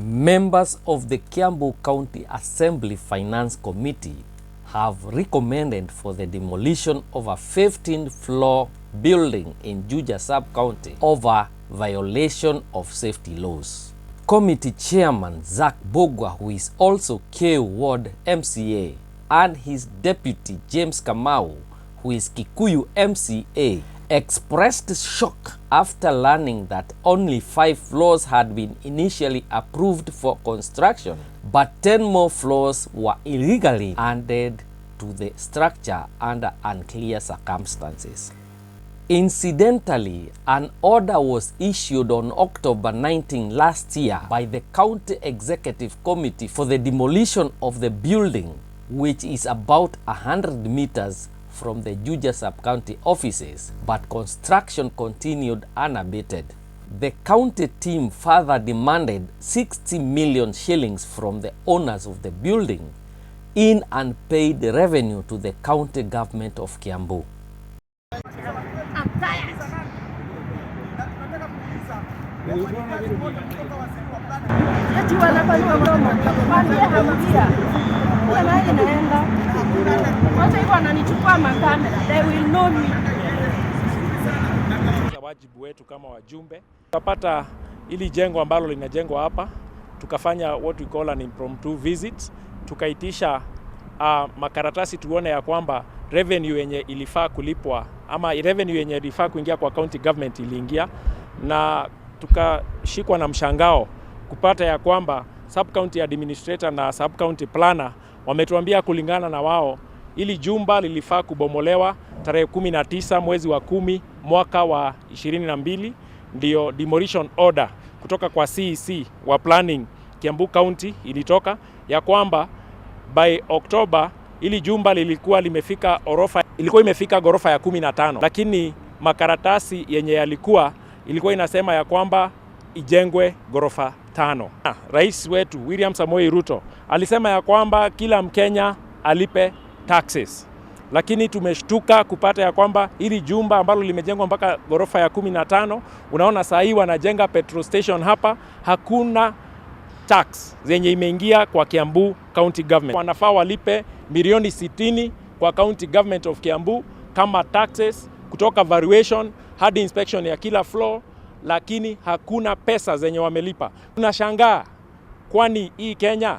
Members of the Kiambu County Assembly Finance Committee have recommended for the demolition of a 15-floor building in Juja sub-county over violation of safety laws. Committee Chairman Zach Bogwa, who is also K Ward MCA, and his deputy James Kamau, who is Kikuyu MCA, expressed shock after learning that only 5 floors had been initially approved for construction, but 10 more floors were illegally added to the structure under unclear circumstances. Incidentally, an order was issued on October 19 last year by the County Executive Committee for the demolition of the building, which is about 100 meters from the Juja sub-county offices, but construction continued unabated. The county team further demanded 60 million shillings from the owners of the building in unpaid revenue to the county government of Kiambu. Wajibu wetu kama wajumbe, tukapata ili jengo ambalo linajengwa hapa, tukafanya what we call an impromptu visit, tukaitisha makaratasi tuone ya kwamba revenue yenye ilifaa kulipwa ama revenue yenye ilifaa kuingia kwa county government iliingia, na tukashikwa na mshangao kupata ya kwamba sub county administrator na sub county planner wametuambia kulingana na wao ili jumba lilifaa kubomolewa tarehe 19 mwezi wa 10 mwaka wa 22, ndio demolition order kutoka kwa CEC wa planning Kiambu County ilitoka ya kwamba by October ili jumba ilikuwa imefika ghorofa ya 15, lakini makaratasi yenye ilikuwa inasema ya kwamba ijengwe ghorofa 5. Rais wetu William Samoei Ruto alisema ya kwamba kila Mkenya alipe taxes, lakini tumeshtuka kupata ya kwamba hili jumba ambalo limejengwa mpaka ghorofa ya 15, unaona saa hii wanajenga petrol station hapa, hakuna tax zenye imeingia kwa Kiambu County Government. Wanafaa walipe milioni 60 kwa County Government of Kiambu kama taxes, kutoka valuation hadi inspection ya kila floor, lakini hakuna pesa zenye wamelipa. Tunashangaa, kwani hii Kenya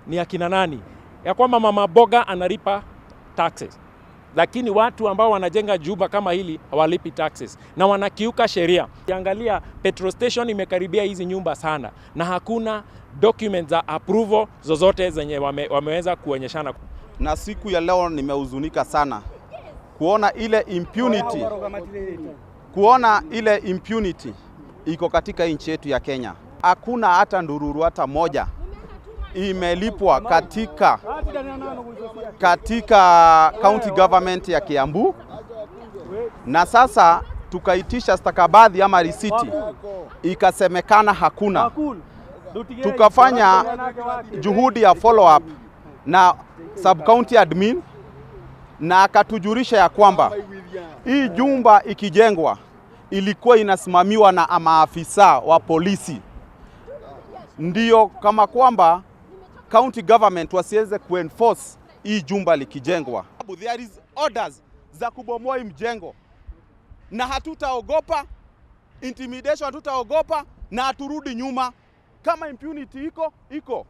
ni akina nani? Ya kwamba mama boga analipa taxes, lakini watu ambao wanajenga jumba kama hili hawalipi taxes na wanakiuka sheria. Ukiangalia petrol station imekaribia hizi nyumba sana na hakuna documents za approval zozote zenye wameweza kuonyeshana. Na siku ya leo nimehuzunika sana kuona ile impunity iko katika nchi yetu ya Kenya. Hakuna hata ndururu hata moja imelipwa katika county government ya Kiambu, na sasa tukaitisha stakabadhi ama risiti, ikasemekana hakuna. Tukafanya juhudi ya follow up na sub county admin, na akatujulisha ya kwamba hii jumba ikijengwa ilikuwa inasimamiwa na maafisa wa polisi, ndio kama kwamba county government wasiweze kuenforce hii jumba likijengwa. There is orders za kubomoa mjengo, na hatutaogopa intimidation, hatutaogopa na haturudi nyuma. Kama impunity iko